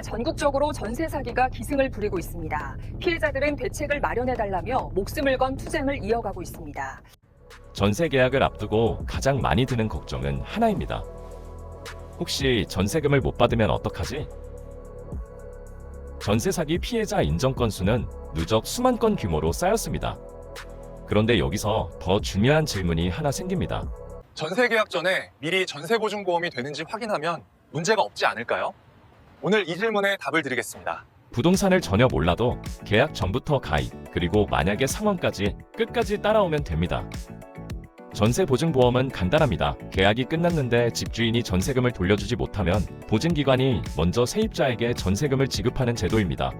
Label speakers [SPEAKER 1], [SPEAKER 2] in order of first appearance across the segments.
[SPEAKER 1] 전국적으로 전세 사기가 기승을 부리고 있습니다. 피해자들은 대책을 마련해달라며 목숨을 건 투쟁을 이어가고 있습니다.
[SPEAKER 2] 전세 계약을 앞두고 가장 많이 드는 걱정은 하나입니다. 혹시 전세금을 못 받으면 어떡하지? 전세 사기 피해자 인정 건수는 누적 수만 건 규모로 쌓였습니다. 그런데 여기서 더 중요한 질문이 하나 생깁니다.
[SPEAKER 3] 전세 계약 전에 미리 전세 보증 보험이 되는지 확인하면 문제가 없지 않을까요? 오늘 이 질문에 답을 드리겠습니다.
[SPEAKER 2] 부동산을 전혀 몰라도 계약 전부터 가입, 그리고 만약에 상환까지 끝까지 따라오면 됩니다. 전세 보증 보험은 간단합니다. 계약이 끝났는데 집주인이 전세금을 돌려주지 못하면 보증기관이 먼저 세입자에게 전세금을 지급하는 제도입니다.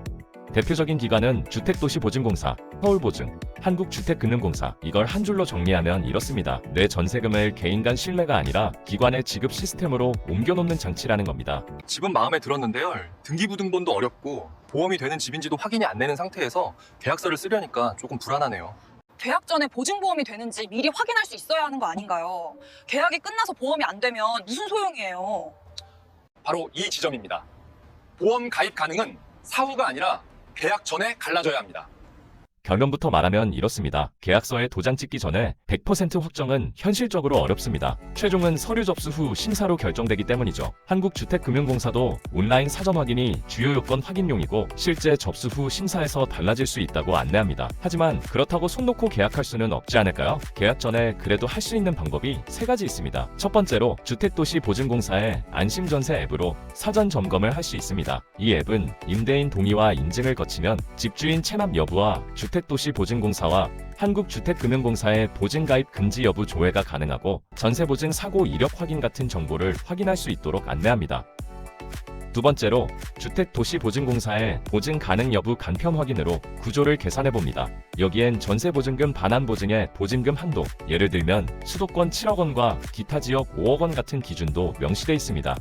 [SPEAKER 2] 대표적인 기관은 주택도시보증공사, 서울보증, 한국주택금융공사. 이걸 한 줄로 정리하면 이렇습니다. 내 전세금을 개인 간 신뢰가 아니라 기관의 지급 시스템으로 옮겨놓는 장치라는 겁니다.
[SPEAKER 3] 집은 마음에 들었는데요. 등기부등본도 어렵고 보험이 되는 집인지도 확인이 안 되는 상태에서 계약서를 쓰려니까 조금 불안하네요.
[SPEAKER 4] 계약 전에 보증보험이 되는지 미리 확인할 수 있어야 하는 거 아닌가요? 계약이 끝나서 보험이 안 되면 무슨 소용이에요?
[SPEAKER 3] 바로 이 지점입니다. 보험 가입 가능은 사후가 아니라 계약 전에 갈라져야 합니다.
[SPEAKER 2] 결론부터 말하면 이렇습니다. 계약서에 도장 찍기 전에 100% 확정은 현실적으로 어렵습니다. 최종은 서류 접수 후 심사로 결정되기 때문이죠. 한국주택금융공사도 온라인 사전 확인이 주요 요건 확인용이고 실제 접수 후 심사에서 달라질 수 있다고 안내합니다. 하지만 그렇다고 손 놓고 계약할 수는 없지 않을까요? 계약 전에 그래도 할 수 있는 방법이 3가지 있습니다. 첫 번째로 주택도시보증공사의 안심전세 앱으로 사전 점검을 할 수 있습니다. 이 앱은 임대인 동의와 인증을 거치면 집주인 체납 여부와 주택도시보증공사와 한국주택금융공사의 보증가입 금지 여부 조회가 가능하고 전세보증 사고 이력 확인 같은 정보를 확인할 수 있도록 안내합니다. 두 번째로 주택도시보증공사의 보증 가능 여부 간편 확인으로 구조를 계산해봅니다. 여기엔 전세보증금 반환보증의 보증금 한도, 예를 들면 수도권 7억 원과 기타 지역 5억 원 같은 기준도 명시돼 있습니다.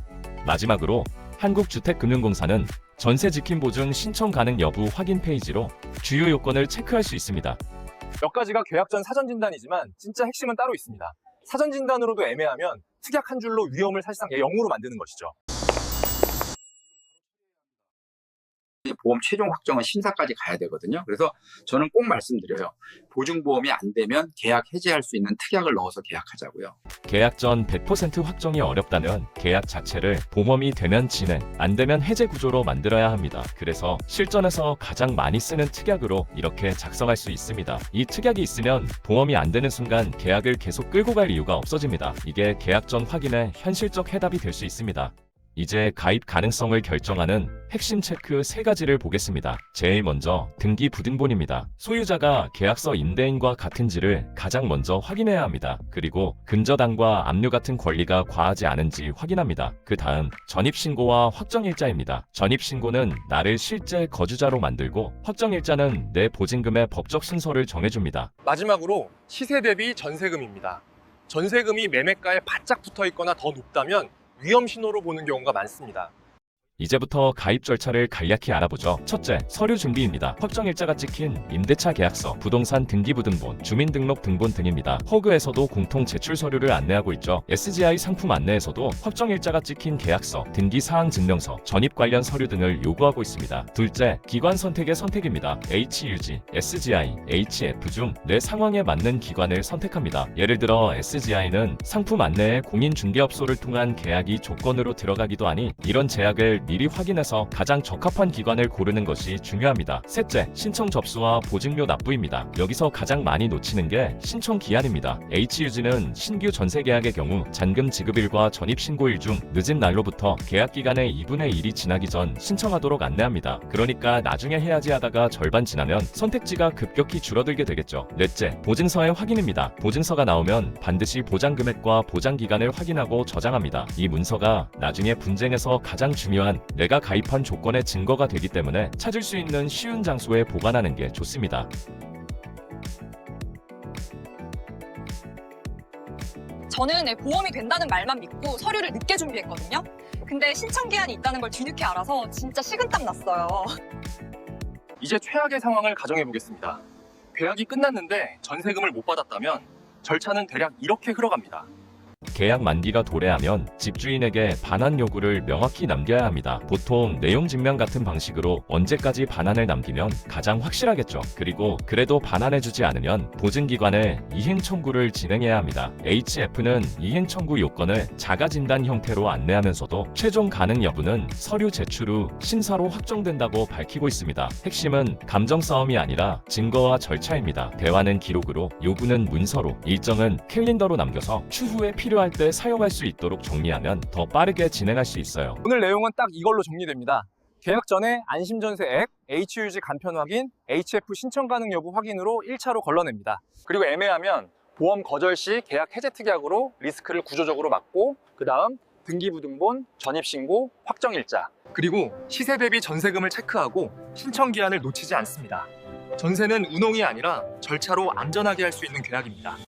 [SPEAKER 2] 마지막으로 한국주택금융공사는 전세 지킴 보증 신청 가능 여부 확인 페이지로 주요 요건을 체크할 수 있습니다.
[SPEAKER 3] 몇 가지가 계약 전 사전 진단이지만 진짜 핵심은 따로 있습니다. 사전 진단으로도 애매하면 특약 한 줄로 위험을 사실상 0으로 만드는 것이죠.
[SPEAKER 5] 보험 최종 확정은 심사까지 가야 되거든요. 그래서 저는 꼭 말씀드려요. 보증보험이 안 되면 계약 해지할 수 있는 특약을 넣어서 계약하자고요.
[SPEAKER 2] 계약 전 100% 확정이 어렵다면 계약 자체를 보험이 되면 진행, 안 되면 해제 구조로 만들어야 합니다. 그래서 실전에서 가장 많이 쓰는 특약으로 이렇게 작성할 수 있습니다. 이 특약이 있으면 보험이 안 되는 순간 계약을 계속 끌고 갈 이유가 없어집니다. 이게 계약 전 확인의 현실적 해답이 될 수 있습니다. 이제 가입 가능성을 결정하는 핵심 체크 3가지를 보겠습니다. 제일 먼저 등기부등본입니다. 소유자가 계약서 임대인과 같은지를 가장 먼저 확인해야 합니다. 그리고 근저당과 압류 같은 권리가 과하지 않은지 확인합니다. 그 다음 전입신고와 확정일자입니다. 전입신고는 나를 실제 거주자로 만들고 확정일자는 내 보증금의 법적 순서를 정해줍니다.
[SPEAKER 3] 마지막으로 시세 대비 전세금입니다. 전세금이 매매가에 바짝 붙어 있거나 더 높다면 위험 신호로 보는 경우가 많습니다.
[SPEAKER 2] 이제부터 가입 절차를 간략히 알아보죠. 첫째, 서류 준비입니다. 확정일자가 찍힌 임대차 계약서, 부동산 등기부등본, 주민등록 등본 등입니다. 허그에서도 공통 제출 서류를 안내하고 있죠. SGI 상품 안내에서도 확정일자가 찍힌 계약서, 등기사항 증명서, 전입 관련 서류 등을 요구하고 있습니다. 둘째, 기관 선택의 선택입니다. HUG, SGI, HF 중 내 상황에 맞는 기관을 선택합니다. 예를 들어 SGI는 상품 안내에 공인중개업소를 통한 계약이 조건으로 들어가기도 하니 이런 제약을 미리 확인해서 가장 적합한 기관을 고르는 것이 중요합니다. 셋째, 신청 접수와 보증료 납부입니다. 여기서 가장 많이 놓치는 게 신청 기한입니다. HUG는 신규 전세 계약의 경우 잔금 지급일과 전입신고일 중 늦은 날로부터 계약 기간의 2분의 1이 지나기 전 신청하도록 안내합니다. 그러니까 나중에 해야지 하다가 절반 지나면 선택지가 급격히 줄어들게 되겠죠. 넷째, 보증서의 확인입니다. 보증서가 나오면 반드시 보장 금액과 보장 기간을 확인하고 저장합니다. 이 문서가 나중에 분쟁에서 가장 중요한 내가 가입한 조건의 증거가 되기 때문에 찾을 수 있는 쉬운 장소에 보관하는 게 좋습니다.
[SPEAKER 4] 저는 보험이 된다는 말만 믿고 서류를 늦게 준비했거든요. 근데 신청 기한이 있다는 걸 뒤늦게 알아서 진짜 식은땀 났어요.
[SPEAKER 3] 이제 최악의 상황을 가정해 보겠습니다. 계약이 끝났는데 전세금을 못 받았다면 절차는 대략 이렇게 흘러갑니다.
[SPEAKER 2] 계약 만기가 도래하면 집주인에게 반환 요구를 명확히 남겨야 합니다. 보통 내용 증명 같은 방식으로 언제까지 반환을 남기면 가장 확실하겠죠. 그리고 그래도 반환해주지 않으면 보증기관에 이행 청구를 진행해야 합니다. HF는 이행 청구 요건을 자가 진단 형태로 안내하면서도 최종 가능 여부는 서류 제출 후 심사로 확정된다고 밝히고 있습니다. 핵심은 감정 싸움이 아니라 증거와 절차입니다. 대화는 기록으로, 요구는 문서로, 일정은 캘린더로 남겨서 추후에 필요할 때 사용할 수 있도록 정리하면 더 빠르게 진행할 수 있어요.
[SPEAKER 3] 오늘 내용은 딱 이걸로 정리됩니다. 계약 전에 안심전세 앱, HUG 간편 확인, HF 신청 가능 여부 확인으로 1차로 걸러냅니다. 그리고 애매하면 보험 거절 시 계약 해제 특약으로 리스크를 구조적으로 막고, 그 다음 등기부등본, 전입신고, 확정일자, 그리고 시세 대비 전세금을 체크하고 신청 기한을 놓치지 않습니다. 전세는 운용이 아니라 절차로 안전하게 할 수 있는 계약입니다.